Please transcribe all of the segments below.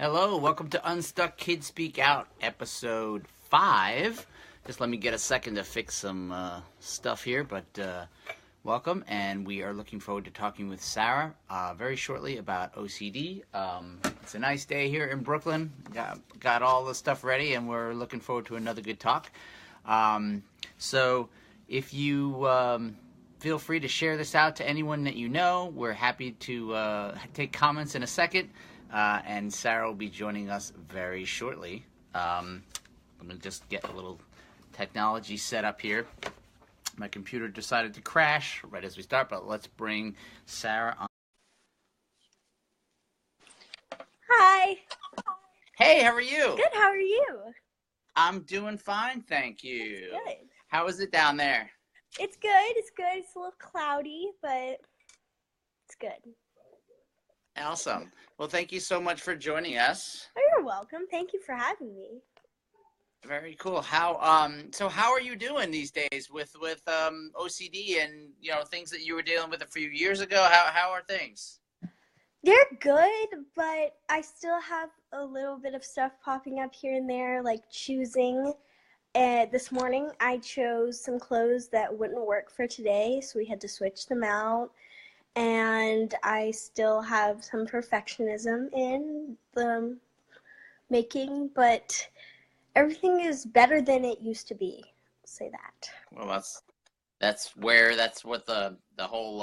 Hello, welcome to Unstuck Kids Speak Out, episode 5. Just let me get a second to fix some stuff here, but welcome, and we are looking forward to talking with Sarah very shortly about OCD. It's a nice day here in Brooklyn. Got all the stuff ready, and we're looking forward to another good talk. So if you feel free to share this out to anyone that you know. We're happy to take comments in a second. And Sarah will be joining us very shortly. I'm going to just get a little technology set up here. My computer decided to crash right as we start, but let's bring Sarah on. Hi. Hey, how are you? Good, how are you? I'm doing fine, thank you. Good. How is it down there? It's good, it's good. It's a little cloudy, but it's good. Awesome. Well, thank you so much for joining us. Oh, you're welcome. Thank you for having me. Very cool. How are you doing these days with OCD and things that you were dealing with a few years ago? How are things? They're good, but I still have a little bit of stuff popping up here and there, like choosing. This morning I chose some clothes that wouldn't work for today, so we had to switch them out. And I still have some perfectionism in the making, but everything is better than it used to be. I'll say that. Well, that's what the whole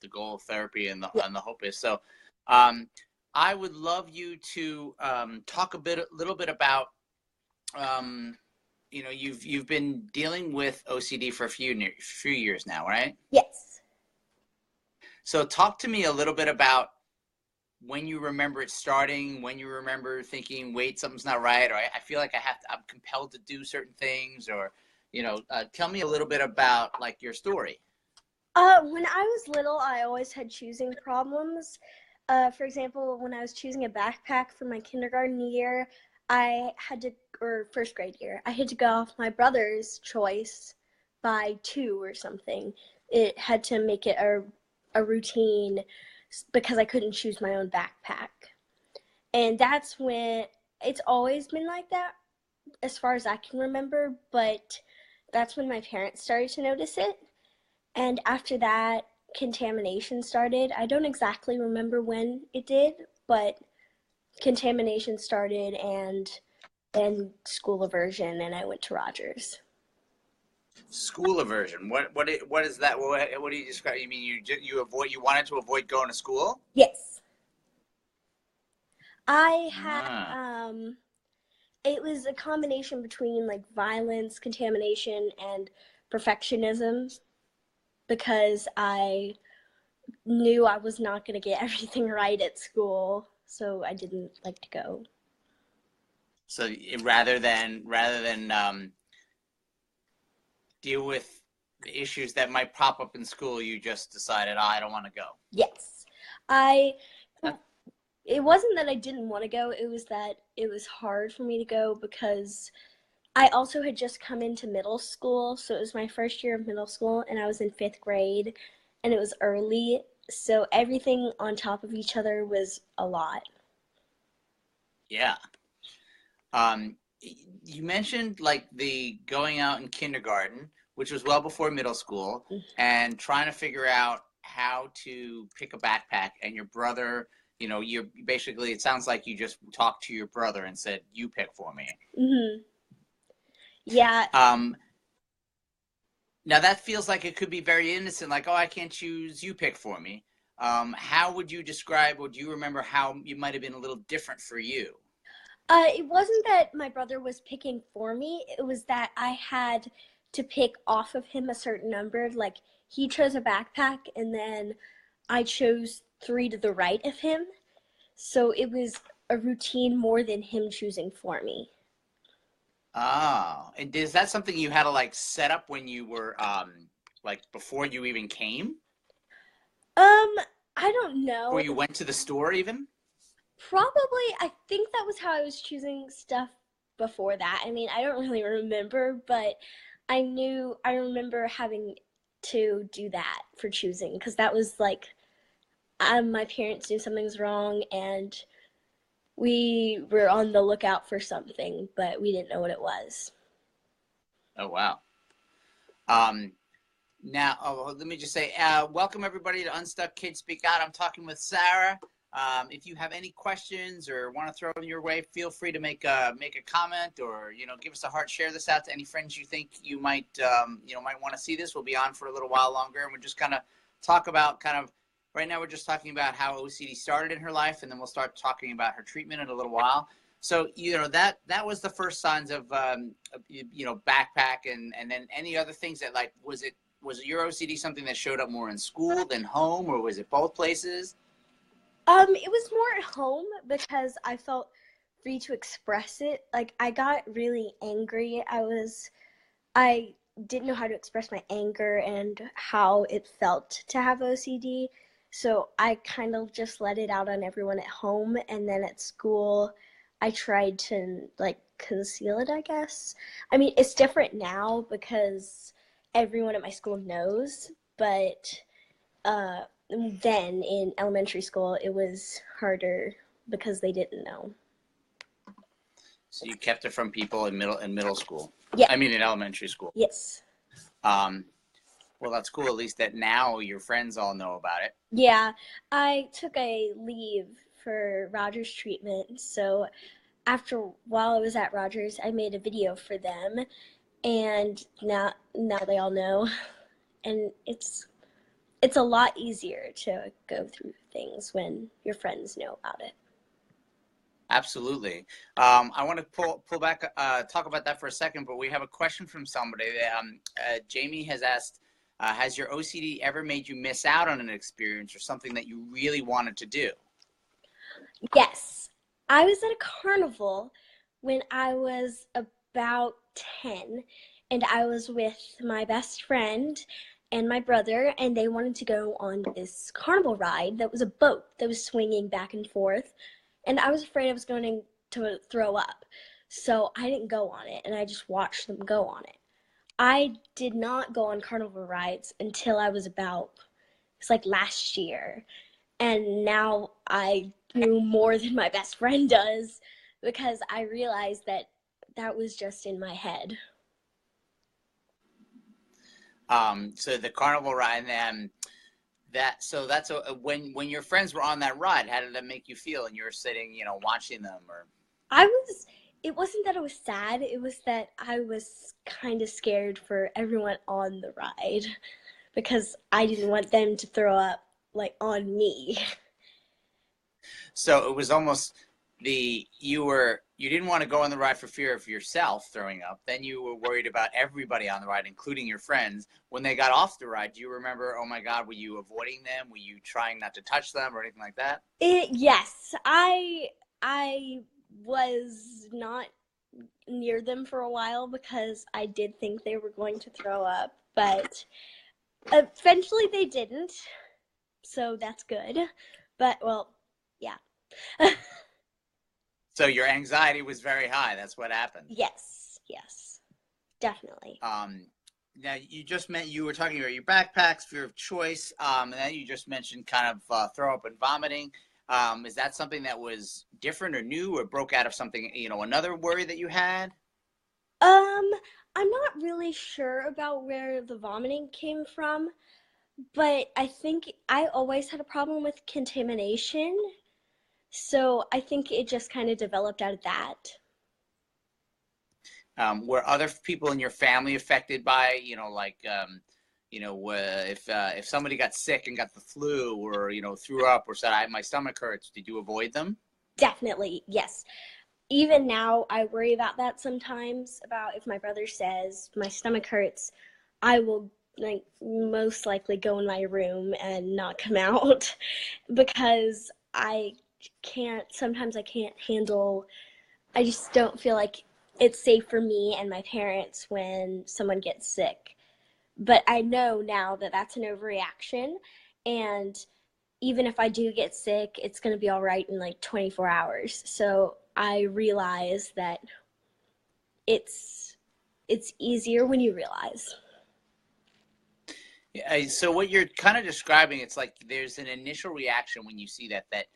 the goal of therapy and the hope is. So, I would love you to talk a little bit about you've been dealing with OCD for a few years now, right? Yes. So talk to me a little bit about when you remember it starting, when you remember thinking, wait, something's not right, or I feel like I'm compelled to do certain things, or, tell me a little bit about, like, your story. When I was little, I always had choosing problems. For example, when I was choosing a backpack for my kindergarten year, or first grade year, I had to go off my brother's choice by 2 or something. It had to make it a routine because I couldn't choose my own backpack. And that's when it's always been like that as far as I can remember, but that's when my parents started to notice it. And after that, contamination started. I don't exactly remember when it did, but contamination started and then school aversion, and I went to Rogers. School aversion. What is that? What do you describe? You mean you wanted to avoid going to school? Yes. I had it was a combination between like violence, contamination, and perfectionism, because I knew I was not going to get everything right at school, so I didn't like to go. So rather than deal with the issues that might pop up in school, you just decided, I don't want to go. Yes. It wasn't that I didn't want to go, it was that it was hard for me to go because I also had just come into middle school, so it was my first year of middle school, and I was in 5th grade, and it was early, so everything on top of each other was a lot. Yeah. You mentioned like the going out in kindergarten, which was well before middle school, and trying to figure out how to pick a backpack, and your brother, you're basically, it sounds like you just talked to your brother and said, you pick for me. Mm-hmm. Yeah. Now that feels like it could be very innocent, like, oh, I can't choose, you pick for me. How would you describe, or do you remember how you might have been a little different for you? It wasn't that my brother was picking for me. It was that I had to pick off of him a certain number. Like, he chose a backpack, and then I chose 3 to the right of him. So it was a routine more than him choosing for me. Oh, and is that something you had to, like, set up when you were, like, before you even came? I don't know. Before you went to the store, even? Probably, I think that was how I was choosing stuff before that. I mean, I don't really remember, but I remember having to do that for choosing, because that was like, my parents knew something's wrong, and We were on the lookout for something, but we didn't know what it was. Oh, wow. Um, Now, let me just say, welcome everybody to Unstuck Kids Speak Out. I'm talking with Sarah. If you have any questions or want to throw them your way, feel free to make a comment, or give us a heart. Share this out to any friends you think you might might want to see this. We'll be on for a little while longer, and we'll just kind of talk about right now. We're just talking about how OCD started in her life, and then we'll start talking about her treatment in a little while. So that was the first signs of backpack, and then any other things that, like, was your OCD something that showed up more in school than home, or was it both places? It was more at home because I felt free to express it. Like, I got really angry. I didn't know how to express my anger and how it felt to have OCD. So I kind of just let it out on everyone at home, and then at school I tried to like conceal it, I guess. I mean, it's different now because everyone at my school knows, but uh then in elementary school it was harder because they didn't know. So you kept it from people in middle school. Yeah. I mean, in elementary school. Yes. Well, that's cool. At least that now your friends all know about it. Yeah, I took a leave for Rogers treatment, so while I was at Rogers, I made a video for them, and now they all know, and it's a lot easier to go through things when your friends know about it. Absolutely. I want to pull back, talk about that for a second, but we have a question from somebody. Jamie has asked, has your OCD ever made you miss out on an experience or something that you really wanted to do? Yes. I was at a carnival when I was about 10, and I was with my best friend and my brother, and they wanted to go on this carnival ride that was a boat that was swinging back and forth, and I was afraid I was going to throw up. So I didn't go on it, and I just watched them go on it. I did not go on carnival rides until I was it's like last year. And now I do more than my best friend does because I realized that was just in my head. So the carnival ride, and that's when your friends were on that ride, how did that make you feel? And you were sitting, watching them, or It wasn't that I was sad, it was that I was kind of scared for everyone on the ride because I didn't want them to throw up like on me. so it was almost you didn't want to go on the ride for fear of yourself throwing up. Then you were worried about everybody on the ride, including your friends. When they got off the ride, do you remember, oh my God, were you avoiding them? Were you trying not to touch them or anything like that? Yes, I was not near them for a while because I did think they were going to throw up, but eventually they didn't, so that's good. But, well, yeah. So your anxiety was very high. That's what happened. Yes, definitely. Now you were talking about your backpacks, fear of choice, and then you just mentioned kind of throw up and vomiting. Is that something that was different or new, or broke out of something, another worry that you had? I'm not really sure about where the vomiting came from, but I think I always had a problem with contamination, so I think it just kind of developed out of that. Were other people in your family affected by, if somebody got sick and got the flu, or threw up, or said, my stomach hurts, did you avoid them? Definitely, yes. Even now, I worry about that sometimes, about if my brother says my stomach hurts, I will like most likely go in my room and not come out because sometimes I can't handle, I just don't feel like it's safe for me and my parents when someone gets sick. But I know now that that's an overreaction, and even if I do get sick, it's going to be all right in like 24 hours. So I realize that it's easier when you realize. So what you're kind of describing, it's like there's an initial reaction when you see that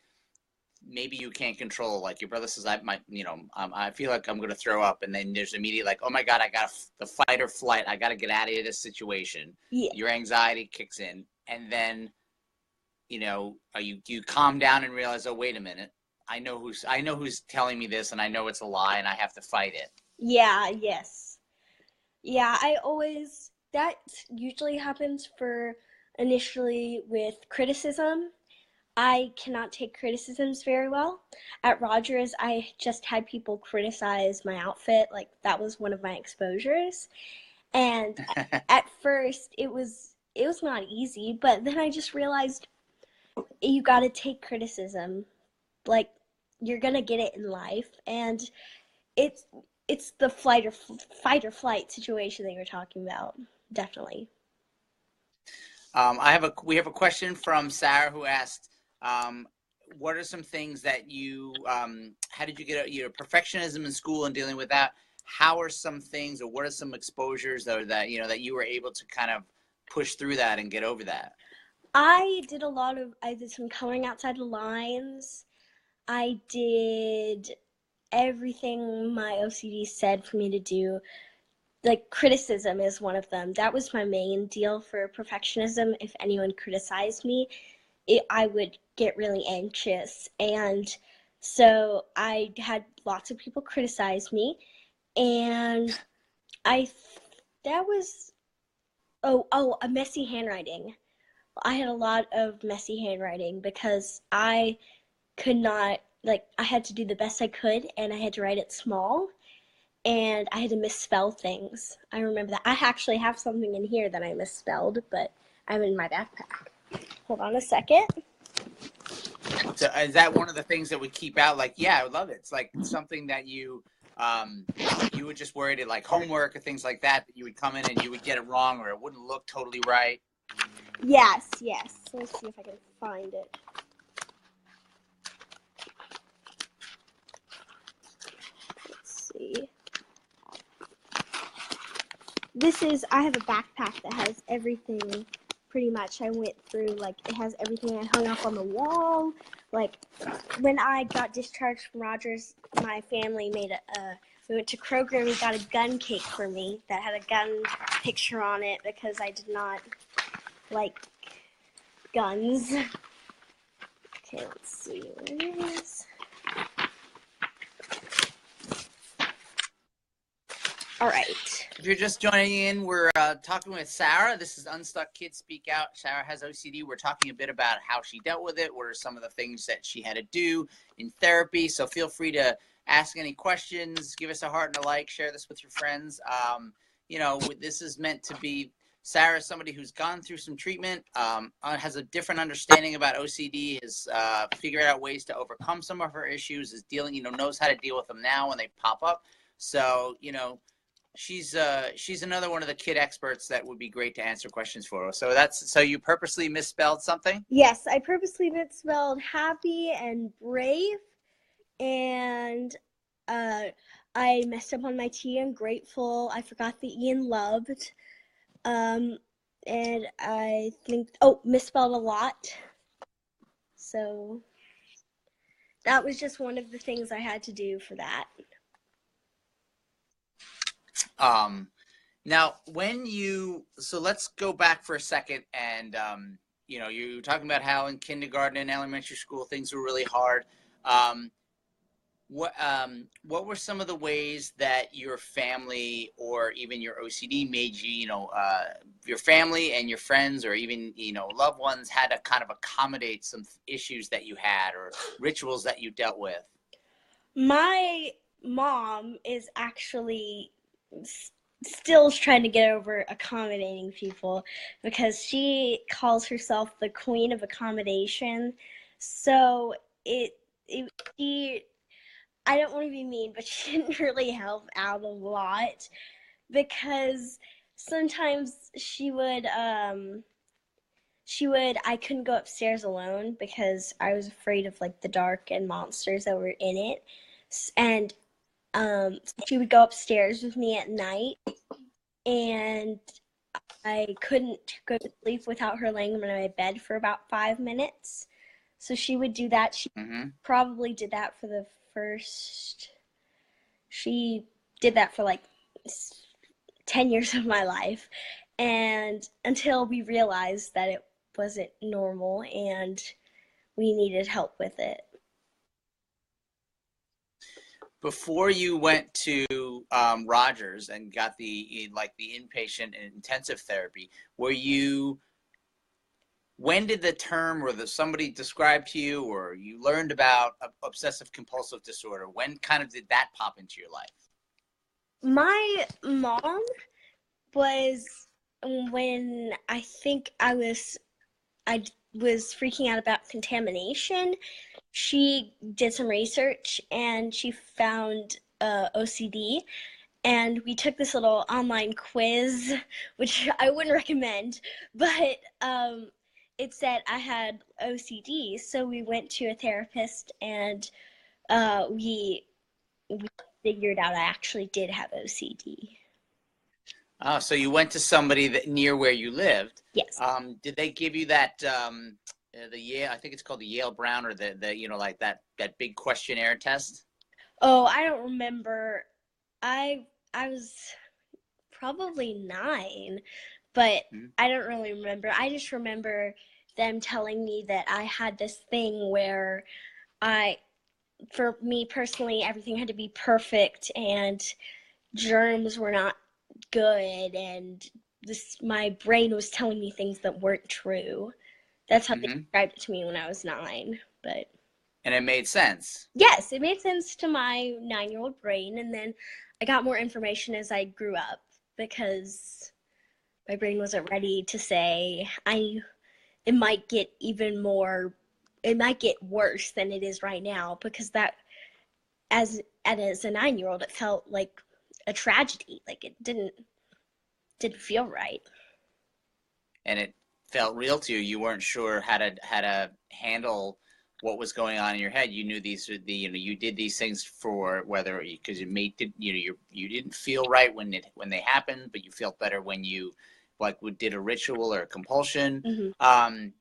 maybe you can't control. Like your brother says, I feel like I'm going to throw up. And then there's immediate like, oh my God, I got the fight or flight. I got to get out of this situation. Yeah. Your anxiety kicks in. And then, you calm down and realize, oh, wait a minute. I know who's telling me this, and I know it's a lie, and I have to fight it. Yeah, yes. Yeah, that usually happens initially with criticism. I cannot take criticisms very well. At Rogers, I just had people criticize my outfit. Like, that was one of my exposures. And at first, it was not easy, but then I just realized you got to take criticism. Like, you're going to get it in life, and it's the fight or flight situation that you're talking about. Definitely. We have a question from Sarah who asked, what are some things that how did you get your perfectionism in school and dealing with that? How are some things, or what are some exposures that that you were able to kind of push through that and get over that? I did some coloring outside the lines. I did everything my OCD said for me to do. Like, criticism is one of them. That was my main deal for perfectionism. If anyone criticized me, I would get really anxious. And so I had lots of people criticize me. And a messy handwriting. I had a lot of messy handwriting because I could not, I had to do the best I could, and I had to write it small, and I had to misspell things. I remember that. I actually have something in here that I misspelled, but I'm in my backpack. Hold on a second. So is that one of the things that we keep out? Like, yeah, I love it. It's like something that you were just worried at, like homework or things like that you would come in and you would get it wrong, or it wouldn't look totally right. Yes. Let me see if I can find it. Let's see. I have a backpack that has everything pretty much I went through. Like, it has everything I hung up on the wall. Like, when I got discharged from Rogers, my family we went to Kroger and we got a gun cake for me that had a gun picture on it because I did not like guns. Okay, let's see what it is. All right. If you're just joining in, we're talking with Sarah. This is Unstuck Kids Speak Out. Sarah has OCD. We're talking a bit about how she dealt with it. What are some of the things that she had to do in therapy? So feel free to ask any questions, give us a heart and a like, share this with your friends. This is meant to be, Sarah is somebody who's gone through some treatment, has a different understanding about OCD, has figured out ways to overcome some of her issues, is dealing, knows how to deal with them now when they pop up. So, she's another one of the kid experts that would be great to answer questions for. So you purposely misspelled something? Yes, I purposely misspelled happy and brave, and I messed up on my T and grateful. I forgot the E in loved, and I think misspelled a lot. So that was just one of the things I had to do for that. Now, so let's go back for a second, and you're talking about how in kindergarten and elementary school things were really hard. What were some of the ways that your family or even your OCD made you, your family and your friends or even, loved ones had to kind of accommodate some issues that you had or rituals that you dealt with? My mom is actually still trying to get over accommodating people because she calls herself the queen of accommodation. So I don't want to be mean, but she didn't really help out a lot because sometimes I couldn't go upstairs alone because I was afraid of the dark and monsters that were in it. And she would go upstairs with me at night, and I couldn't go to sleep without her laying in my bed for about 5 minutes. So she would do that. She Mm-hmm. probably did that for the first, she did that for like 10 years of my life. And until we realized that it wasn't normal and we needed help with it. Before you went to Rogers and got the inpatient and intensive therapy, when did the term or somebody describe to you or you learned about obsessive compulsive disorder? When kind of did that pop into your life? My mom was when I think I was freaking out about contamination. She did some research and she found OCD. And we took this little online quiz, which I wouldn't recommend, but it said I had OCD. So we went to a therapist and we figured out I actually did have OCD. Oh, so you went to somebody near where you lived. Yes. Did they give you that the Yale? I think it's called the Yale Brown or the like that big questionnaire test. Oh, I don't remember. I was probably 9, but I don't really remember. I just remember them telling me that I had this thing where for me personally, everything had to be perfect and germs were not good, and my brain was telling me things that weren't true. That's how they described it to me when I was 9. And it made sense. Yes, it made sense to my 9-year-old brain, and then I got more information as I grew up because my brain wasn't ready to say it might get worse than it is right now, because that as a 9-year-old it felt like a tragedy, like it didn't feel right. And it felt real to you. You weren't sure how to handle what was going on in your head. You knew you did these things for whether because it made you didn't feel right when they happened, but you felt better when you did a ritual or a compulsion. Can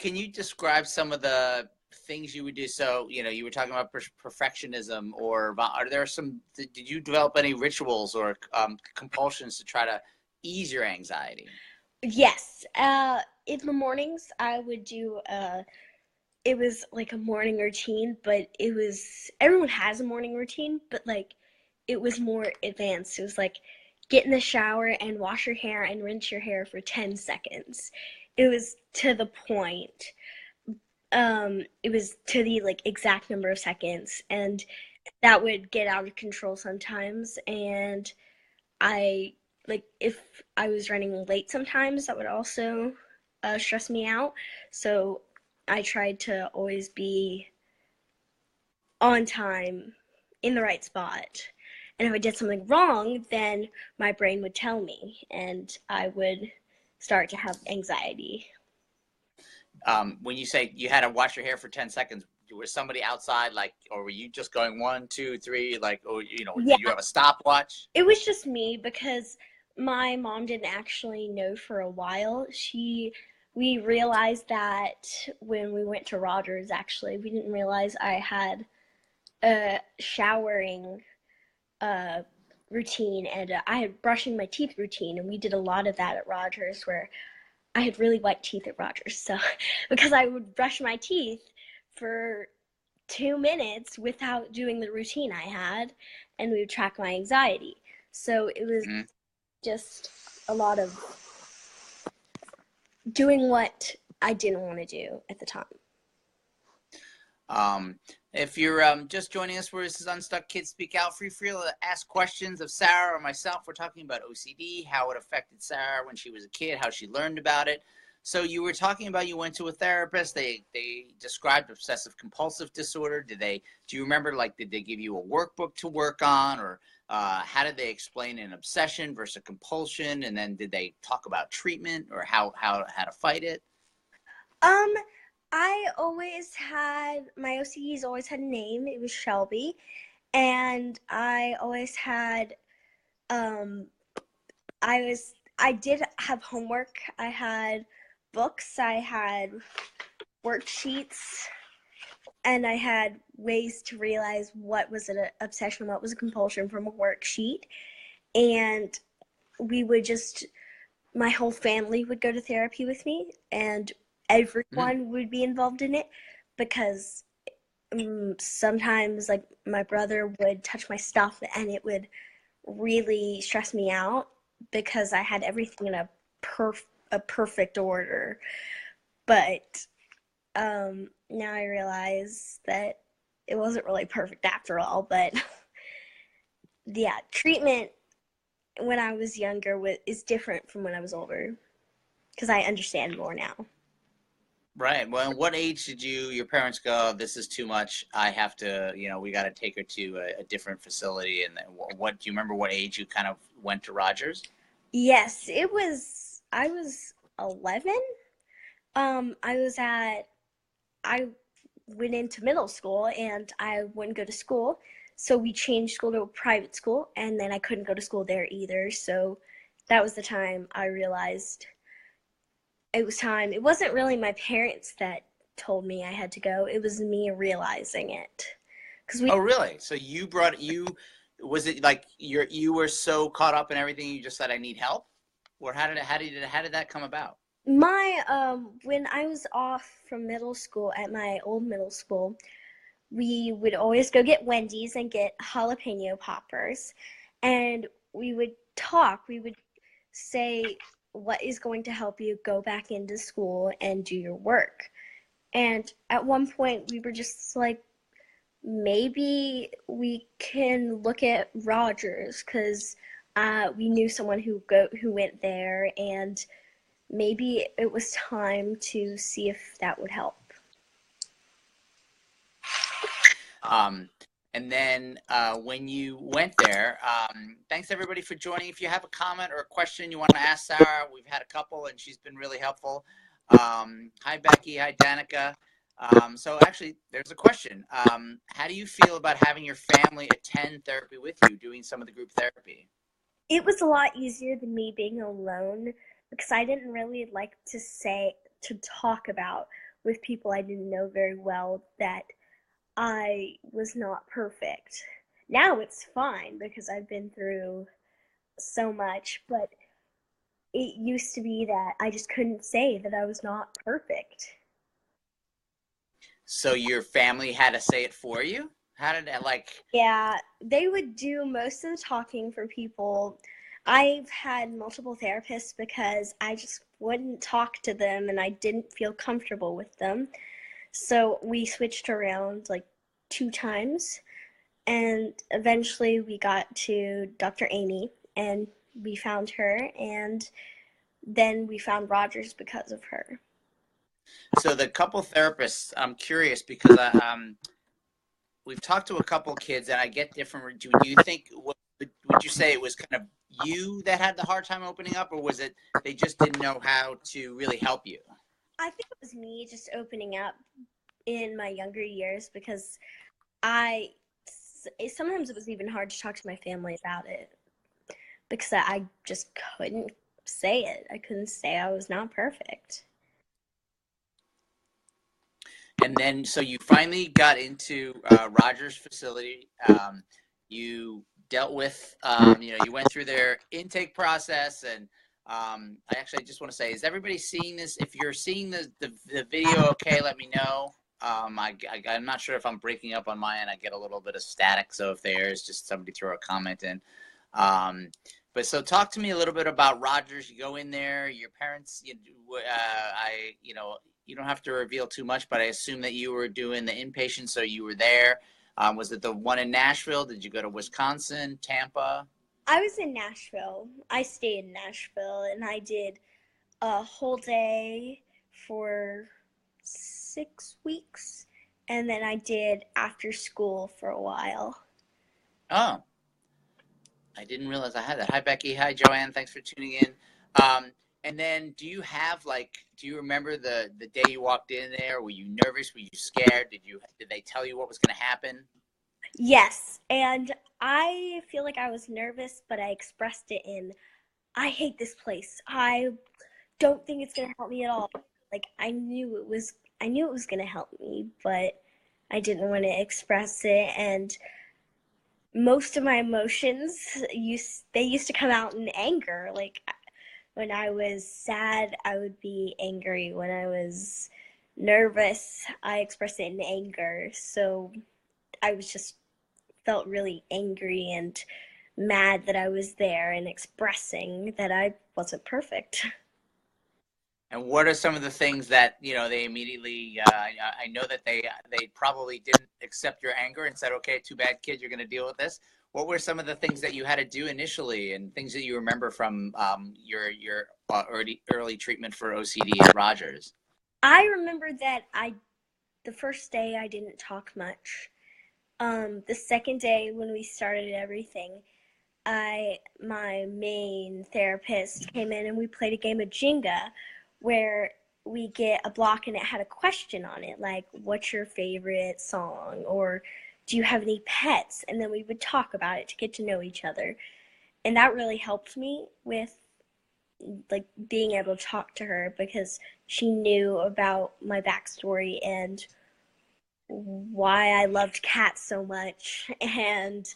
you describe some of the things you would do? So you were talking about perfectionism, or did you develop any rituals or compulsions to try to ease your anxiety? Yes. In the mornings I would do it was like a morning routine, but everyone has a morning routine, but like it was more advanced. It was like get in the shower and wash your hair and rinse your hair for 10 seconds. It was to the point. It was to the exact number of seconds, and that would get out of control sometimes. And if I was running late sometimes, that would also stress me out. So I tried to always be on time in the right spot. And if I did something wrong, then my brain would tell me and I would start to have anxiety. When you say you had to wash your hair for 10 seconds, was somebody outside, or were you just going 1, 2, 3, did you have a stopwatch? It was just me because my mom didn't actually know for a while. We realized that when we went to Rogers, actually. We didn't realize I had a showering routine, and I had brushing my teeth routine, and we did a lot of that at Rogers, where I had really white teeth at Rogers. So because I would brush my teeth for 2 minutes without doing the routine I had, and we would track my anxiety. So it was just a lot of doing what I didn't want to do at the time. If you're just joining us, this is Unstuck Kids Speak Out. Feel free to ask questions of Sarah or myself. We're talking about OCD, how it affected Sarah when she was a kid, how she learned about it. So you were talking about you went to a therapist. They described obsessive compulsive disorder. Do you remember, did they give you a workbook to work on, or how did they explain an obsession versus a compulsion? And then did they talk about treatment or how to fight it? I always had, my OCDs always had a name. It was Shelby. And I always had, I did have homework. I had books. I had worksheets, and I had ways to realize what was an obsession, what was a compulsion from a worksheet. And we would just, my whole family would go to therapy with me, and everyone would be involved in it because sometimes, like, my brother would touch my stuff and it would really stress me out because I had everything in a perfect order. But now I realize that it wasn't really perfect after all. But yeah, treatment when I was younger is different from when I was older because I understand more now. Right. Well, at what age did your parents go, this is too much, I have to, we got to take her to a different facility? And what, do you remember what age you kind of went to Rogers? Yes, I was 11. I went into middle school and I wouldn't go to school. So we changed school to a private school, and then I couldn't go to school there either. So that was the time I realized it was time. It wasn't really my parents that told me I had to go. It was me realizing it. Oh, really? So was it like you were so caught up in everything you just said, I need help? Or how did that come about? When I was off from middle school at my old middle school, we would always go get Wendy's and get jalapeno poppers, and we would talk. We would say, what is going to help you go back into school and do your work? And at one point we were just like, maybe we can look at Rogers because we knew someone who went there, and maybe it was time to see if that would help. And then when you went there, thanks everybody for joining. If you have a comment or a question you want to ask Sarah, we've had a couple and she's been really helpful. Hi Becky, hi Danica. So actually, there's a question. How do you feel about having your family attend therapy with you, doing some of the group therapy? It was a lot easier than me being alone because I didn't really like to talk about with people I didn't know very well that I was not perfect. Now it's fine because I've been through so much, but it used to be that I just couldn't say that I was not perfect. So your family had to say it for you? How did that Yeah, they would do most of the talking for people. I've had multiple therapists because I just wouldn't talk to them and I didn't feel comfortable with them. So we switched around like 2 times, and eventually we got to Dr. Amy and we found her, and then we found Rogers because of her. So the couple therapists, I'm curious because we've talked to a couple kids and I get different. Do you think, would you say it was kind of you that had the hard time opening up, or was it they just didn't know how to really help you? I think it was me just opening up in my younger years because sometimes it was even hard to talk to my family about it because I just couldn't say it. I couldn't say I was not perfect. And then, so you finally got into Rogers' facility. You dealt with, you went through their intake process. And I just want to say, is everybody seeing this? If you're seeing the video, okay, let me know. I'm not sure if I'm breaking up on my end. I get a little bit of static. So if there is, just somebody throw a comment in. But so talk to me a little bit about Rogers. You go in there, your parents, you don't have to reveal too much, but I assume that you were doing the inpatient, so you were there. Was it the one in Nashville? Did you go to Wisconsin, Tampa? I was in Nashville. I stayed in Nashville, and I did a whole day for 6 weeks, and then I did after school for a while. Oh, I didn't realize I had that. Hi, Becky. Hi, Joanne. Thanks for tuning in. And then do you remember the day you walked in there? Were you nervous? Were you scared? Did they tell you what was going to happen? Yes, and I feel like I was nervous, but I expressed it in, I hate this place. I don't think it's going to help me at all. Like, I knew it was I knew it was going to help me, but I didn't want to express it. And most of my emotions used to come out in anger. Like when I was sad, I would be angry. When I was nervous, I expressed it in anger. So I was just felt really angry and mad that I was there and expressing that I wasn't perfect. And what are some of the things that they immediately? I know that they probably didn't accept your anger and said, "Okay, too bad, kid, you're going to deal with this." What were some of the things that you had to do initially, and things that you remember from your early treatment for OCD at Rogers? I remember that the first day I didn't talk much. The second day when we started everything, my main therapist came in and we played a game of Jenga where we get a block and it had a question on it, like what's your favorite song, or do you have any pets? And then we would talk about it to get to know each other. And that really helped me with like being able to talk to her because she knew about my backstory and why I loved cats so much and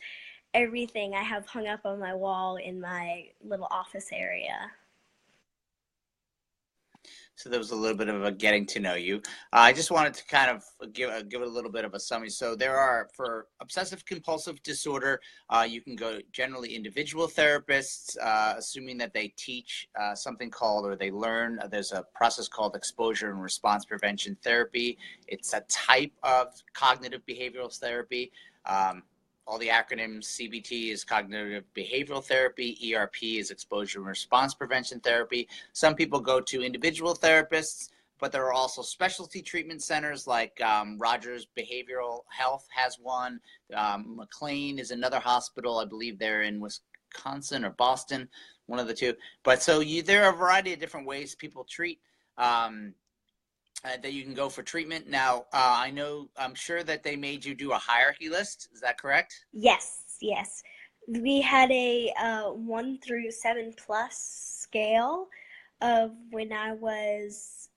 everything I have hung up on my wall in my little office area. So there was a little bit of a getting to know you. I just wanted to kind of give it a little bit of a summary. So there are, for obsessive compulsive disorder, you can go generally individual therapists, assuming that they teach something called, or they learn. There's a process called exposure and response prevention therapy. It's a type of cognitive behavioral therapy. All the acronyms: CBT is cognitive behavioral therapy, ERP is exposure and response prevention therapy. Some people go to individual therapists, but there are also specialty treatment centers like Rogers Behavioral Health has one. McLean is another hospital. I believe they're in Wisconsin or Boston, one of the two. But so there are a variety of different ways people treat. That you can go for treatment. Now, I'm sure that they made you do a hierarchy list. Is that correct? Yes. We had a 1 through 7 plus scale of when I was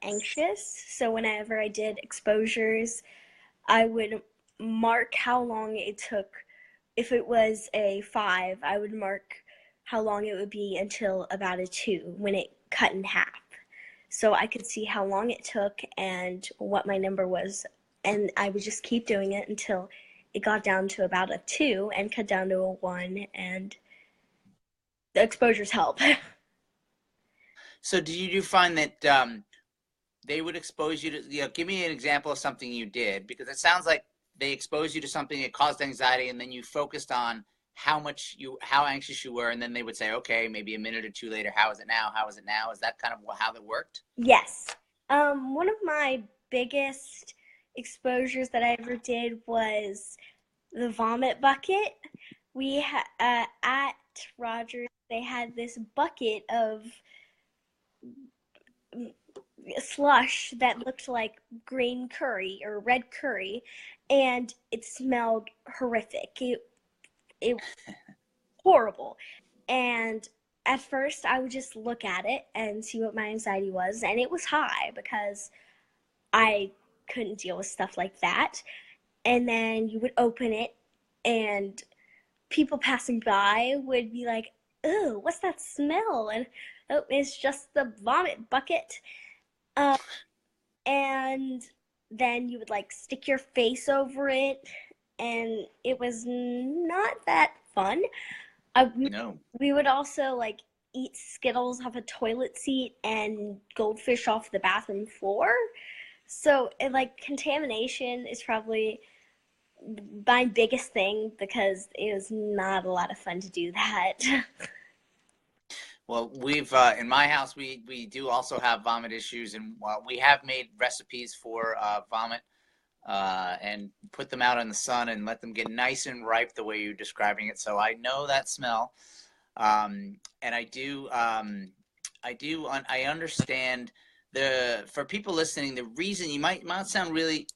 anxious. So whenever I did exposures, I would mark how long it took. If it was a 5, I would mark how long it would be until about a 2 when it cut in half. So I could see how long it took and what my number was. And I would just keep doing it until it got down to about a 2 and cut down to a 1. And the exposures help. So do you find that they would expose you to, give me an example of something you did, because it sounds like they exposed you to something that caused anxiety and then you focused on how anxious you were, and then they would say, okay, maybe a minute or two later, how is it now? How is it now? Is that kind of how that worked? Yes. One of my biggest exposures that I ever did was the vomit bucket. At Rogers, they had this bucket of slush that looked like green curry or red curry, and it smelled horrific. It was horrible. And at first, I would just look at it and see what my anxiety was, and it was high because I couldn't deal with stuff like that. And then you would open it, and people passing by would be like, "Ew, what's that smell?" And oh, it's just the vomit bucket. Uh, and then you would like stick your face over it, and it was not that fun. No. We would also like eat Skittles off a toilet seat and goldfish off the bathroom floor. So like contamination is probably my biggest thing because it was not a lot of fun to do that. Well, we've in my house we do also have vomit issues, and we have made recipes for vomit and put them out in the sun and let them get nice and ripe the way you're describing it. So I know that smell, and I understand for people listening, the reason you might sound really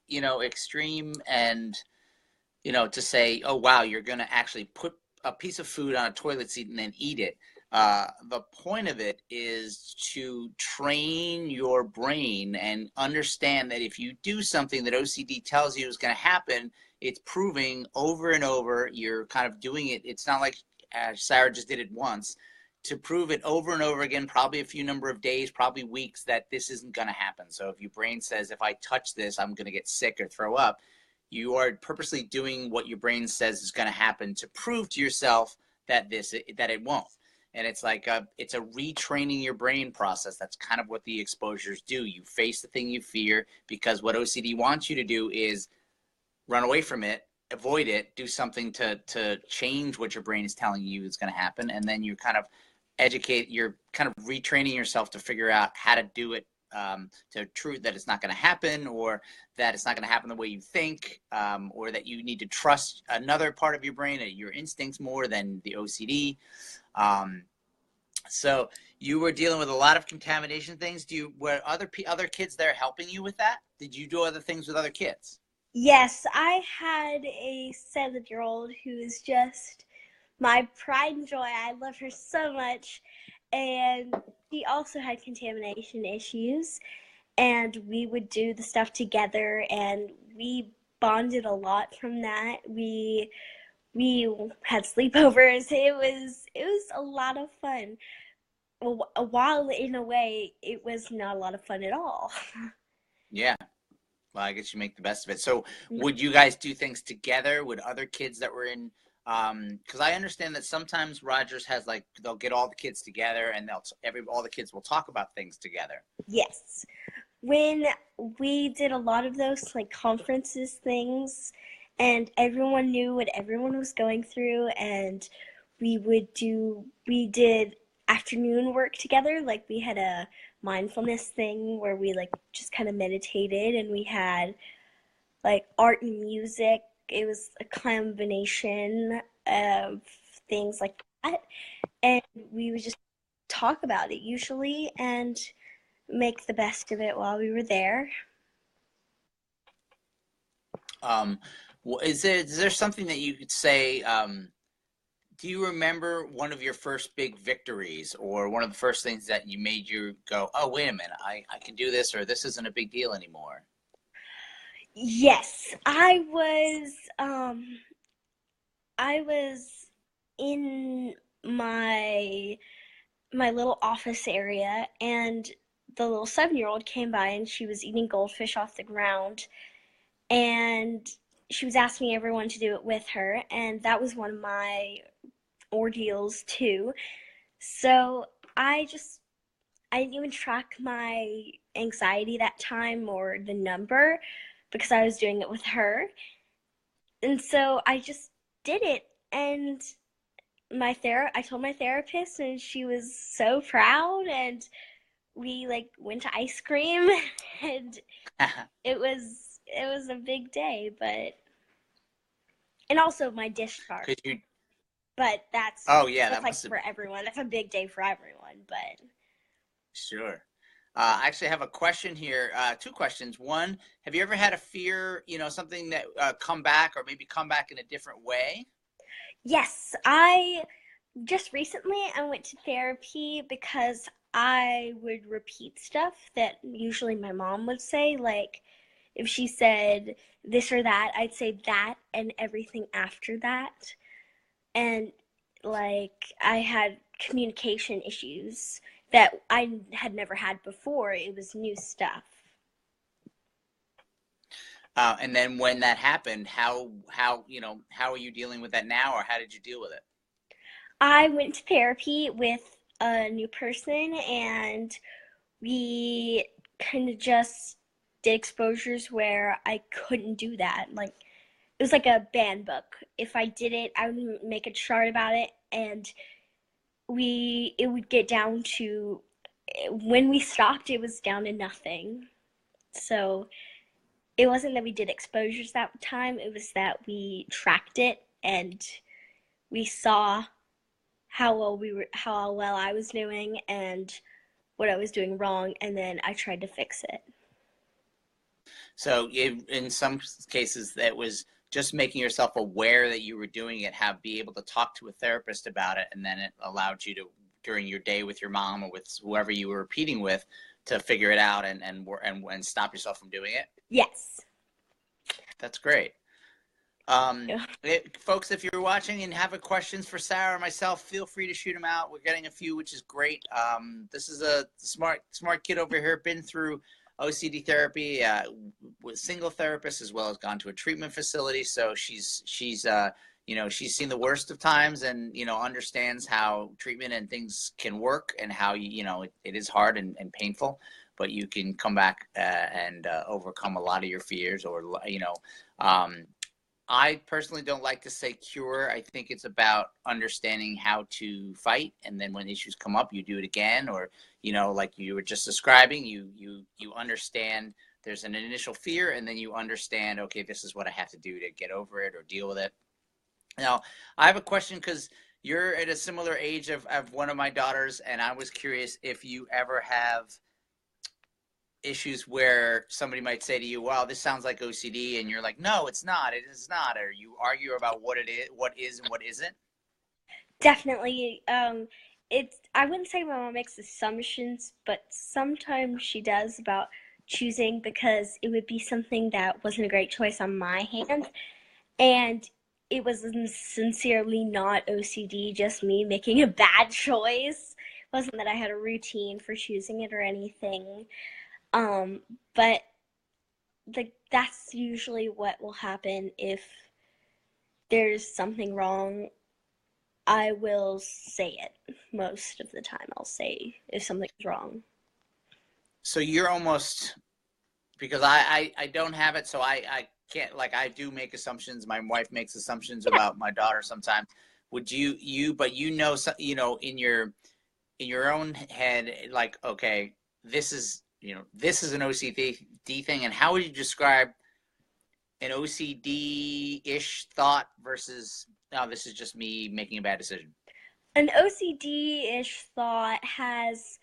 extreme, and to say, oh wow, you're going to actually put a piece of food on a toilet seat and then eat it. the point of it is to train your brain and understand that if you do something that OCD tells you is going to happen, it's proving over and over. You're kind of doing it. It's not like Sarah just did it once. To prove it over and over again, probably a few number of days, probably weeks, that this isn't going to happen. So if your brain says, if I touch this, I'm going to get sick or throw up, you are purposely doing what your brain says is going to happen to prove to yourself that it won't. And it's like it's a retraining your brain process. That's kind of what the exposures do. You face the thing you fear, because what OCD wants you to do is run away from it, avoid it, do something to change what your brain is telling you is going to happen. And then you kind of you're kind of retraining yourself to figure out how to do it, to prove that it's not going to happen, or that it's not going to happen the way you think, or that you need to trust another part of your brain, your instincts, more than the OCD. So you were dealing with a lot of contamination things. Were other kids there helping you with that? Did you do other things with other kids? Yes, I had a 7-year-old who is just my pride and joy. I love her so much. And she also had contamination issues. And we would do the stuff together, and we bonded a lot from that. We had sleepovers. It was a lot of fun. While in a way, it was not a lot of fun at all. Yeah. Well, I guess you make the best of it. So would you guys do things together? Would other kids that were in, because I understand that sometimes Rogers has, like, they'll get all the kids together and all the kids will talk about things together. Yes. When we did a lot of those, like, conferences things, and everyone knew what everyone was going through, and we did afternoon work together. Like, we had a mindfulness thing where we, like, just kind of meditated, and we had, like, art and music. It was a combination of things like that, and we would just talk about it usually and make the best of it while we were there. Is there something that you could say, do you remember one of your first big victories, or one of the first things that you made you go, oh, wait a minute, I can do this, or this isn't a big deal anymore? Yes, I was in my little office area, and the little 7-year-old came by, and she was eating goldfish off the ground, and she was asking everyone to do it with her, and that was one of my ordeals too. So I didn't even track my anxiety that time or the number, because I was doing it with her. And so I just did it, and I told my therapist, and she was so proud, and we, like, went to ice cream and it was a big day. But and also my discharge. But that's like for everyone. That's a big day for everyone. But sure. I actually have a question here, 2 questions. One, have you ever had a fear, something that come back, or maybe come back in a different way? Yes, I just recently I went to therapy because I would repeat stuff that usually my mom would say. Like, if she said this or that, I'd say that and everything after that. And, like, I had communication issues that I had never had before. It was new stuff. And then when that happened, how are you dealing with that now, or how did you deal with it? I went to therapy with a new person, and we kind of just did exposures where I couldn't do that. Like, it was like a band book. If I did it, I would make a chart about it, and it would get down to, when we stopped, it was down to nothing. So it wasn't that we did exposures that time, it was that we tracked it, and we saw how well I was doing and what I was doing wrong, and then I tried to fix it. So in some cases, that was just making yourself aware that you were doing it, be able to talk to a therapist about it, and then it allowed you during your day with your mom or with whoever you were repeating with to figure it out and stop yourself from doing it? Yes. That's great. Folks, if you're watching and have questions for Sarah or myself, feel free to shoot them out. We're getting a few, which is great. This is a smart kid over here, been through OCD therapy with single therapists, as well as gone to a treatment facility. So she's seen the worst of times, and understands how treatment and things can work, and how it is hard and painful, but you can come back and overcome a lot of your fears, or I personally don't like to say cure. I think it's about understanding how to fight, and then when issues come up, you do it again, or like you were just describing, you understand there's an initial fear, and then you understand, okay, this is what I have to do to get over it or deal with it. Now, I have a question, because you're at a similar age of one of my daughters, and I was curious if you ever have issues where somebody might say to you, wow, this sounds like OCD, and you're like, no, it's not, it is not, or you argue about what is and what isn't? Definitely. I wouldn't say my mom makes assumptions, but sometimes she does about choosing, because it would be something that wasn't a great choice on my hand, and it was sincerely not OCD, just me making a bad choice. It wasn't that I had a routine for choosing it or anything. But that's usually what will happen. If there's something wrong, I will say it. Most of the time I'll say if something's wrong. So you're almost, because I don't have it, so I can't, like, I do make assumptions. My wife makes assumptions about my daughter sometimes. Would but in your own head, like, okay, this is an OCD thing, and how would you describe an OCD-ish thought versus, no, this is just me making a bad decision? An OCD-ish thought has,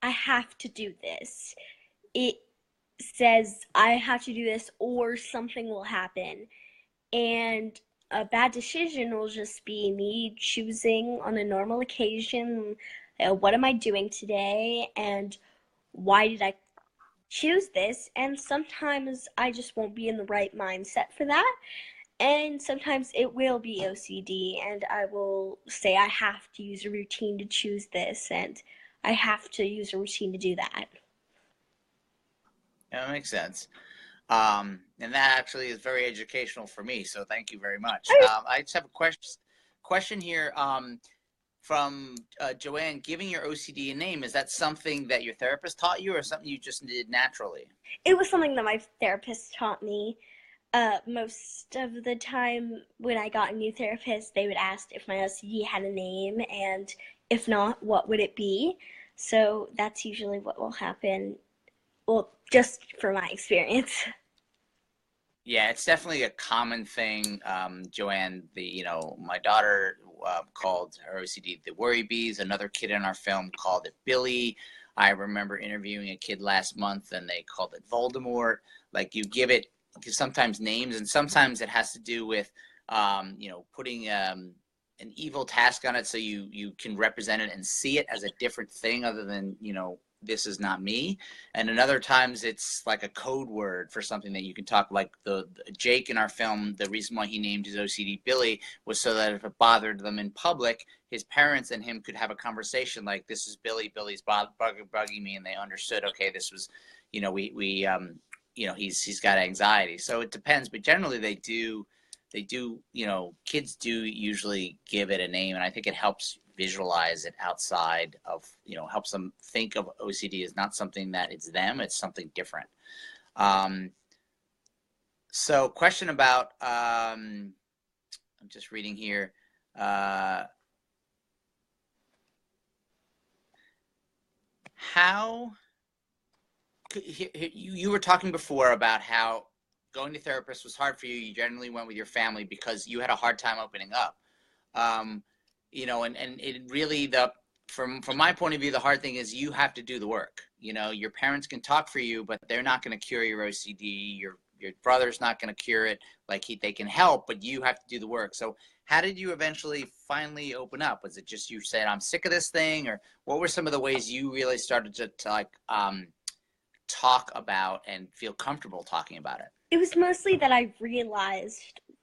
I have to do this. It says I have to do this or something will happen. And a bad decision will just be me choosing on a normal occasion, what am I doing today, and why did I choose this? And sometimes I just won't be in the right mindset for that, and sometimes it will be OCD, and I will say I have to use a routine to choose this, and I have to use a routine to do that. Yeah, that makes sense. And that actually is very educational for me, so thank you very much. I just have a question here from Joanne. Giving your OCD a name, is that something that your therapist taught you, or something you just did naturally? It was something that my therapist taught me. Most of the time when I got a new therapist, they would ask if my OCD had a name, and if not, what would it be? So that's usually what will happen. Well, just for my experience. Yeah, it's definitely a common thing, Joanne. My daughter called her OCD the worry bees. Another kid in our film called it Billy. I remember interviewing a kid last month, and they called it Voldemort. Like, you give it sometimes names, and sometimes it has to do with putting an evil task on it, so you can represent it and see it as a different thing other than this is not me. And another times it's like a code word for something that you can talk, like the Jake in our film. The reason why he named his OCD Billy was so that if it bothered them in public, his parents and him could have a conversation like, this is Billy's bugging me, and they understood, okay, this was he's got anxiety. So it depends, but generally they do kids do usually give it a name, and I think it helps visualize it outside of, helps them think of OCD as not something that it's them, it's something different. So question about, I'm just reading here, how you were talking before about how going to therapists was hard for you. You generally went with your family because you had a hard time opening up. And it really, from my point of view, the hard thing is you have to do the work. Your parents can talk for you, but they're not going to cure your OCD. your brother's not going to cure it. Like they can help, but you have to do the work. So how did you eventually finally open up? Was it just you said, I'm sick of this thing? Or what were some of the ways you really started to like talk about and feel comfortable talking about it? It was mostly that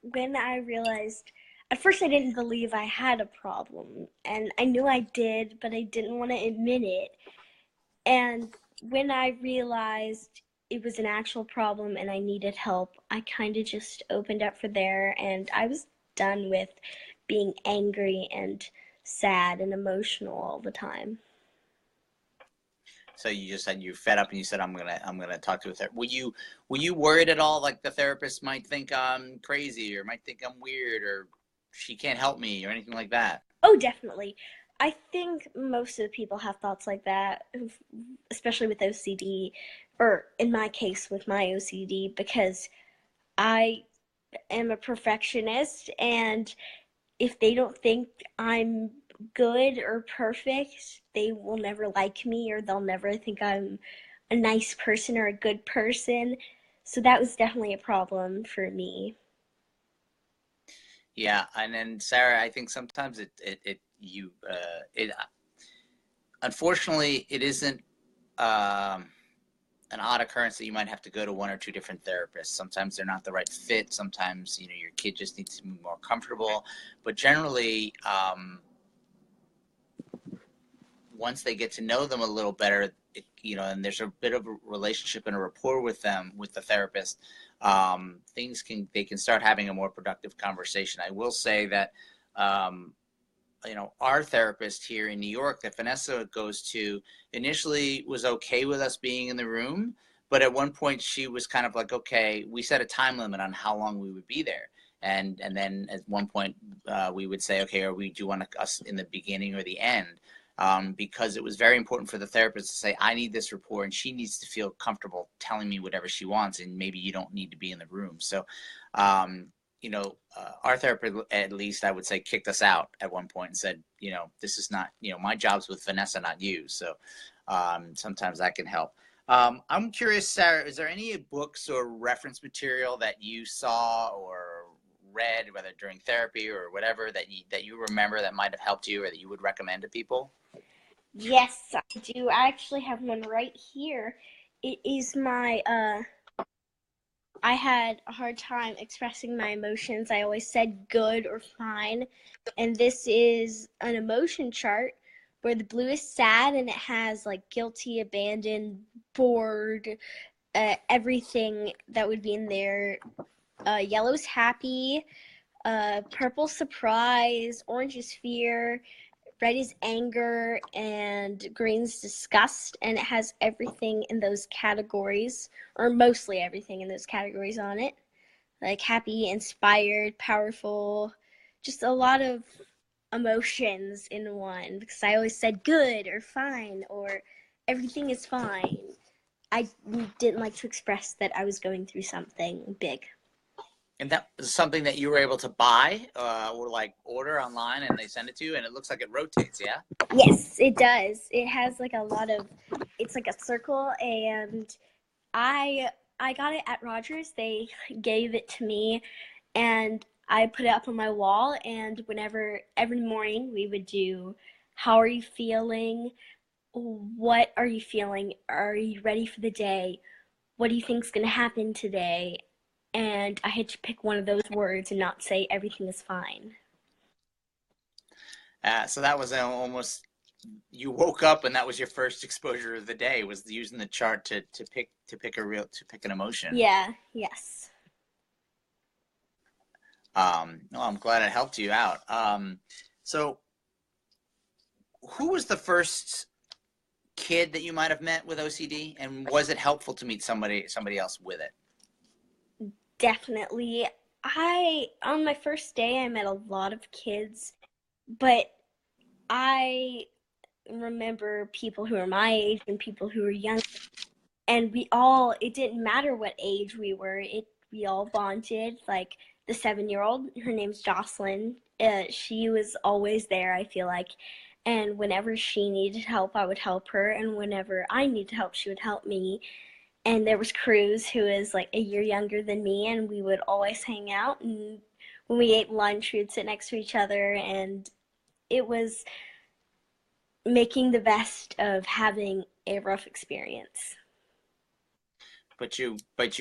when I realized, at first I didn't believe I had a problem, and I knew I did, but I didn't want to admit it. And when I realized it was an actual problem and I needed help, I kind of just opened up for there, and I was done with being angry and sad and emotional all the time. So you just said you're fed up, and you said, I'm gonna talk to a therapist. Were you worried at all, like the therapist might think I'm crazy, or might think I'm weird, or she can't help me, or anything like that? Oh, definitely. I think most of the people have thoughts like that, especially with OCD, or in my case with my OCD, because I am a perfectionist, and if they don't think I'm good or perfect, they will never like me, or they'll never think I'm a nice person or a good person. So that was definitely a problem for me. Yeah, and then Sarah, I think sometimes it unfortunately it isn't um, an odd occurrence that you might have to go to one or two different therapists. Sometimes they're not the right fit. Sometimes your kid just needs to be more comfortable. But generally, once they get to know them a little better, and there's a bit of a relationship and a rapport with them, with the therapist, they can start having a more productive conversation. I will say that, our therapist here in New York that Vanessa goes to initially was okay with us being in the room, but at one point she was kind of like, okay, we set a time limit on how long we would be there. And then at one point we would say, okay, do you want us in the beginning or the end? Because it was very important for the therapist to say, I need this rapport, and she needs to feel comfortable telling me whatever she wants, and maybe you don't need to be in the room. So, our therapist, at least I would say, kicked us out at one point and said, this is not, my job's with Vanessa, not you. So sometimes that can help. I'm curious, Sarah, is there any books or reference material that you saw or read, whether during therapy or whatever, that you remember that might have helped you or that you would recommend to people? Yes, I do. I actually have one right here. It is I had a hard time expressing my emotions. I always said good or fine. And this is an emotion chart where the blue is sad, and it has like guilty, abandoned, bored, everything that would be in there. Yellow's happy, purple surprise, orange is fear, red is anger, and green's disgust. And it has everything in those categories, or mostly everything in those categories on it. Like happy, inspired, powerful, just a lot of emotions in one, because I always said good or fine or everything is fine. I didn't like to express that I was going through something big. And that was something that you were able to buy or like order online, and they send it to you, and it looks like it rotates, yeah? Yes, it does. It has like it's like a circle, and I I got it at Rogers. They gave it to me, and I put it up on my wall, and every morning we would do, how are you feeling? What are you feeling? Are you ready for the day? What do you think's going to happen today? And I had to pick one of those words and not say everything is fine. So that was almost, you woke up and that was your first exposure of the day, was using the chart to pick an emotion. Yeah, yes. No, I'm glad it helped you out. So who was the first kid that you might have met with OCD, and was it helpful to meet somebody else with it? Definitely. On my first day, I met a lot of kids, but I remember people who were my age and people who were younger, and it didn't matter what age we were, we all bonded. Like the 7-year-old, her name's Jocelyn. She was always there, I feel like. And whenever she needed help, I would help her. And whenever I needed help, she would help me. And there was Cruz, who is like a year younger than me, and we would always hang out. And when we ate lunch, we would sit next to each other, and it was making the best of having a rough experience. But you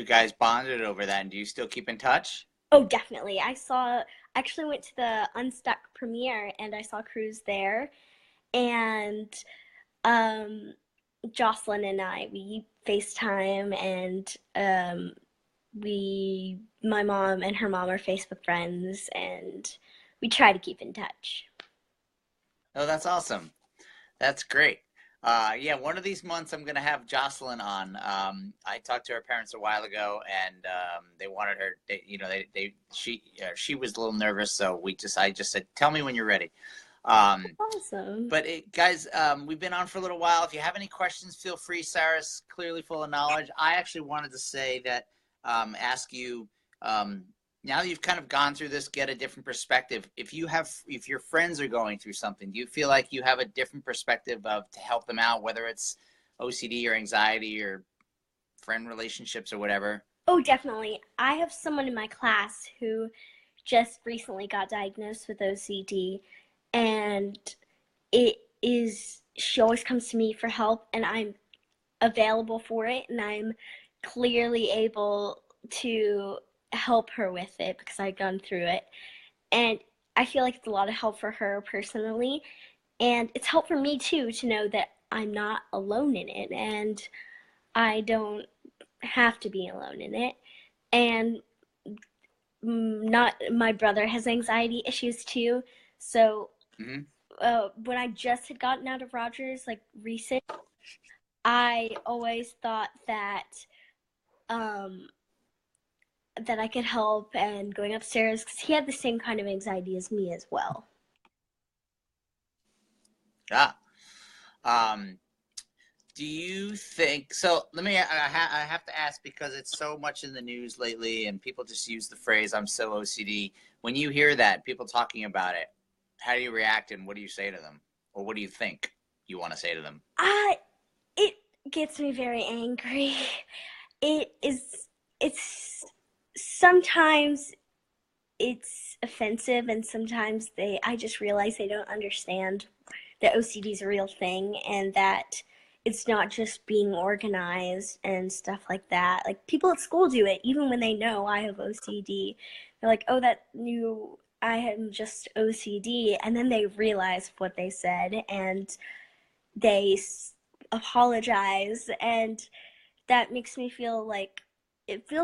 guys bonded over that, and do you still keep in touch? Oh, definitely. Actually went to the Unstuck premiere, and I saw Cruz there, and um, Jocelyn and we FaceTime, and my mom and her mom are Facebook friends, and we try to keep in touch. Oh, that's awesome. That's great. Yeah, one of these months I'm gonna have Jocelyn on. I talked to her parents a while ago, and they wanted her. She was a little nervous, so I just said, "Tell me when you're ready." Um, Awesome. but guys, we've been on for a little while. If you have any questions, feel free. Sarah's clearly full of knowledge. I actually wanted to say that, ask you, um, now that you've kind of gone through this, get a different perspective. If your friends are going through something, do you feel like you have a different perspective of to help them out, whether it's OCD or anxiety or friend relationships or whatever? Oh, definitely. I have someone in my class who just recently got diagnosed with OCD, and she always comes to me for help, and I'm available for it, and I'm clearly able to help her with it because I've gone through it. And I feel like it's a lot of help for her personally, and it's help for me too to know that I'm not alone in it, and I don't have to be alone in it. And not my brother has anxiety issues too, so Hmm. when I just had gotten out of Rogers, like recent, I always thought um, that I could help and going upstairs because he had the same kind of anxiety as me as well. Yeah. Um, Do you think so? I have to ask because it's so much in the news lately, and people just use the phrase "I'm so OCD." When you hear that, people talking about it, how do you react, and what do you say to them, or what do you think you want to say to them? It gets me very angry. It is, it's sometimes it's offensive, and sometimes I just realize they don't understand that OCD is a real thing, and that it's not just being organized and stuff like that. Like people at school do it even when they know I have OCD. They're like, "Oh, that new I am just OCD," and then they realize what they said, and they apologize, and that makes me feel like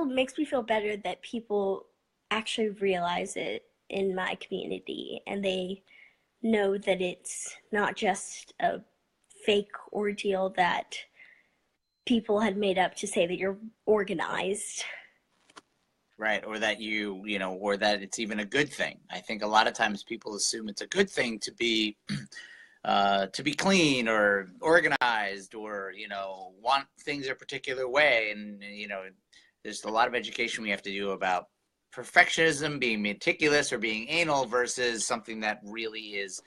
makes me feel better that people actually realize it in my community, and they know that it's not just a fake ordeal that people had made up to say that you're organized. Right, or that or that it's even a good thing. I think a lot of times people assume it's a good thing to be clean or organized, or want things a particular way, and there's a lot of education we have to do about perfectionism, being meticulous, or being anal versus something that really is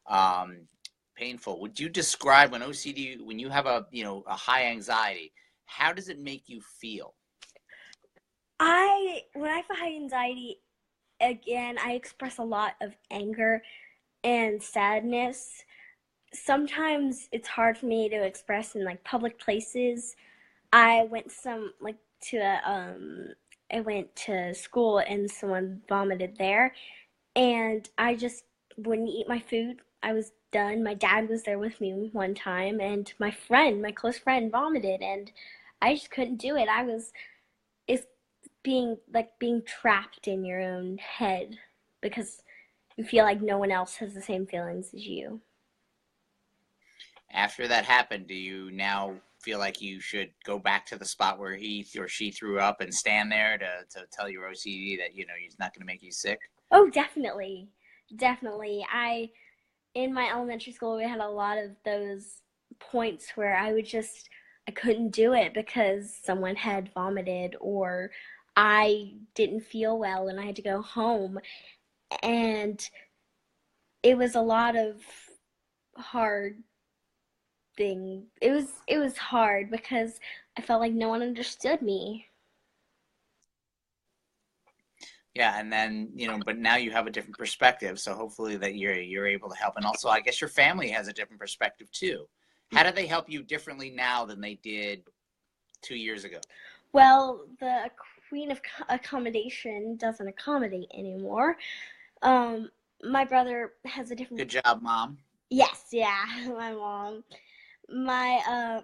um, painful. Would you describe when OCD, when you have a high anxiety, how does it make you feel? When I have high anxiety, again, I express a lot of anger and sadness. Sometimes it's hard for me to express in like public places. I went some like to a I went to school and someone vomited there, and I just wouldn't eat my food. I was done. My dad was there with me one time, and my close friend, vomited, and I just couldn't do it. It's being trapped in your own head because you feel like no one else has the same feelings as you. After that happened, do you now feel like you should go back to the spot where he or she threw up and stand there to tell your OCD that he's not going to make you sick? Oh, definitely. Definitely. I In my elementary school, we had a lot of those points where I couldn't do it because someone had vomited, or I didn't feel well and I had to go home. And it was a lot of hard it was hard because I felt like no one understood me. Yeah, and then, but now you have a different perspective, so hopefully that you're able to help. And also, I guess your family has a different perspective too. How do they help you differently now than they did 2 years ago? Well, the queen of accommodation doesn't accommodate anymore. Um, my brother has a different. Good job, Mom. Yes, yeah, my mom. My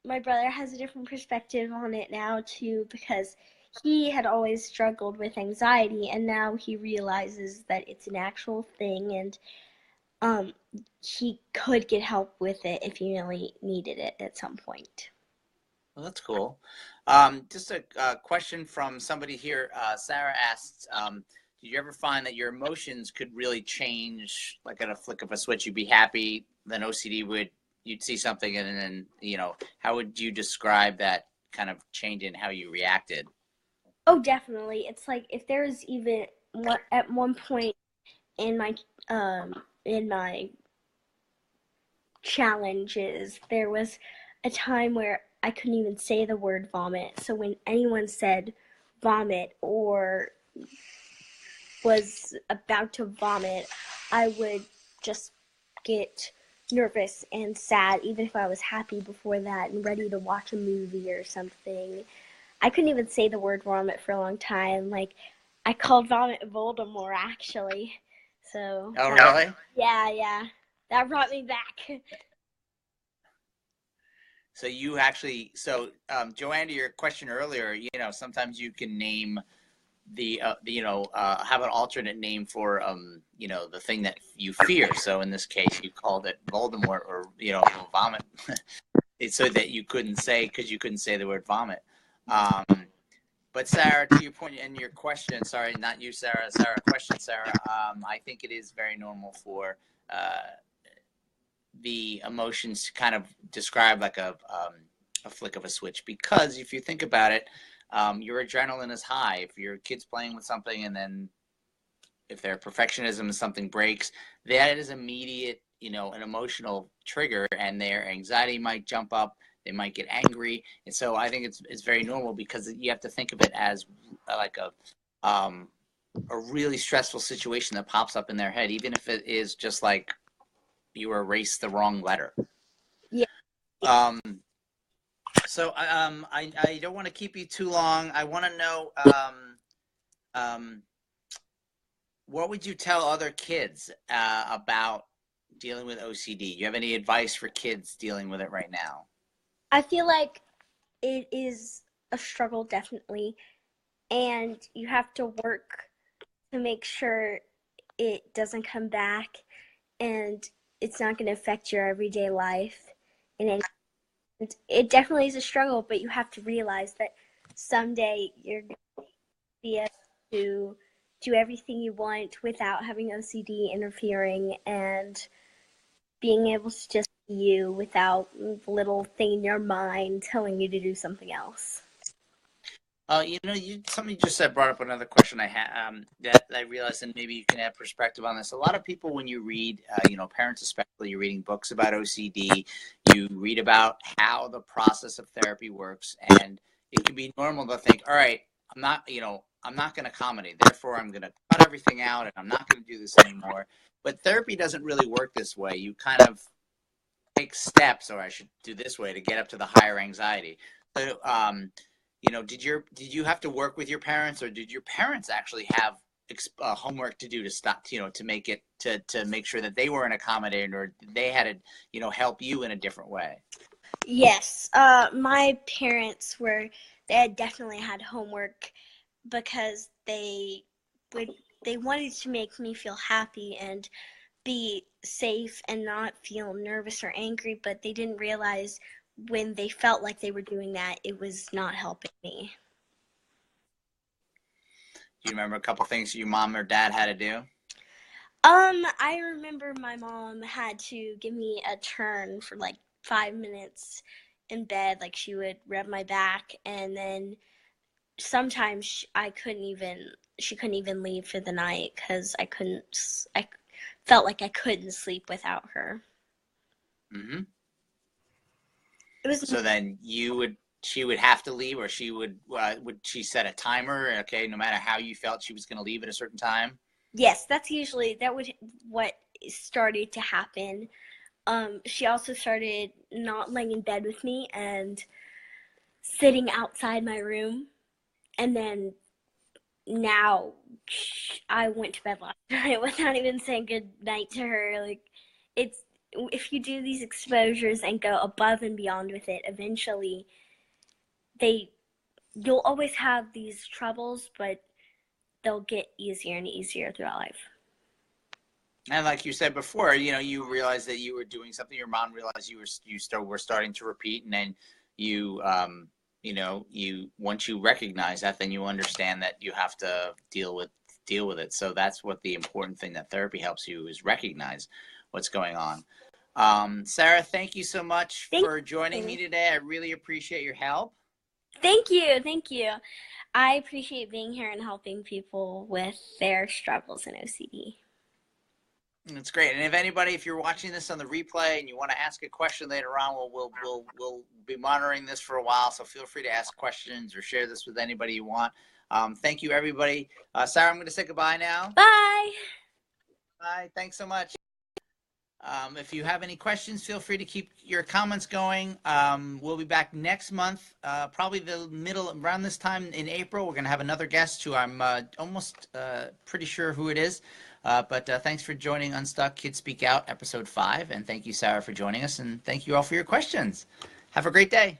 my brother has a different perspective on it now too, because he had always struggled with anxiety, and now he realizes that it's an actual thing, and um he could get help with it if he really needed it at some point. Well, that's cool. Just a question from somebody here. Sarah asks, did you ever find that your emotions could really change, like at a flick of a switch? You'd be happy, then you'd see something, and then, how would you describe that kind of change in how you reacted? Oh, definitely. It's like if there's even at one point in my in my challenges, there was a time where I couldn't even say the word vomit. So when anyone said vomit or was about to vomit, I would just get nervous and sad, even if I was happy before that and ready to watch a movie or something. I couldn't even say the word vomit for a long time. Like, I called vomit Voldemort, actually. So, Oh, really? yeah, yeah. That brought me back. So Joanne, to your question earlier, sometimes you can name have an alternate name for, the thing that you fear. So in this case, you called it Voldemort, or, vomit. It's so that you couldn't say, because you couldn't say the word vomit. But Sarah, to your point and your question, sorry, not you, Sarah, question, Sarah, I think it is very normal for the emotions to kind of describe like a flick of a switch, because if you think about it, your adrenaline is high. If your kid's playing with something, and then if their perfectionism and something breaks, that is immediate, an emotional trigger, and their anxiety might jump up. They might get angry, and so I think it's very normal, because you have to think of it as like a really stressful situation that pops up in their head, even if it is just like you erased the wrong letter. Yeah. Um, I don't want to keep you too long. I want to know, um, what would you tell other kids about dealing with OCD? Do you have any advice for kids dealing with it right now? I feel like it is a struggle, definitely, and you have to work to make sure it doesn't come back and it's not going to affect your everyday life. And it definitely is a struggle, but you have to realize that someday you're going to be able to do everything you want without having OCD interfering, and being able to just be you without the little thing in your mind telling you to do something else. Something you just said brought up another question I had, that I realized, and maybe you can add perspective on this. A lot of people, when you read, parents especially, you're reading books about OCD, you read about how the process of therapy works, and it can be normal to think, all right, I'm not going to accommodate, therefore I'm going to cut everything out, and I'm not going to do this anymore. But therapy doesn't really work this way. You kind of take steps, or I should do this way, to get up to the higher anxiety. So, did you have to work with your parents, or did your parents actually have homework to do to stop, to make it, to make sure that they weren't accommodated, or they had to, help you in a different way? Yes, my parents they had definitely had homework, because would they wanted to make me feel happy and be safe and not feel nervous or angry, but they didn't realize when they felt like they were doing that, it was not helping me. Do you remember a couple things your mom or dad had to do? I remember my mom had to give me a turn for like 5 minutes in bed. Like, she would rub my back, and then sometimes she couldn't even leave for the night, because I felt like I couldn't sleep without her. Mm-hmm. It was So then you would she would have to leave, or she would she set a timer? Okay, no matter how you felt, she was going to leave at a certain time. Yes, what started to happen. She also started not laying in bed with me and sitting outside my room. And then now I went to bed last night without even saying good night to her. Like, it's if you do these exposures and go above and beyond with it, eventually you'll always have these troubles, but they'll get easier and easier throughout life. And like you said before, you realized that you were doing something. Your mom realized you were starting to repeat, and then you once you recognize that, then you understand that you have to deal with it. So that's what the important thing that therapy helps you is recognize what's going on. Sarah, thank you so much for joining me today. I really appreciate your help. Thank you. I appreciate being here and helping people with their struggles in OCD. That's great. And if you're watching this on the replay and you want to ask a question later on, we'll be monitoring this for a while. So feel free to ask questions or share this with anybody you want. Thank you, everybody. Sarah, I'm going to say goodbye now. Bye. Bye. Thanks so much. If you have any questions, feel free to keep your comments going. We'll be back next month, probably around this time in April. We're going to have another guest who I'm almost pretty sure who it is. But thanks for joining Unstuck Kids Speak Out, episode 5. And thank you, Sarah, for joining us. And thank you all for your questions. Have a great day.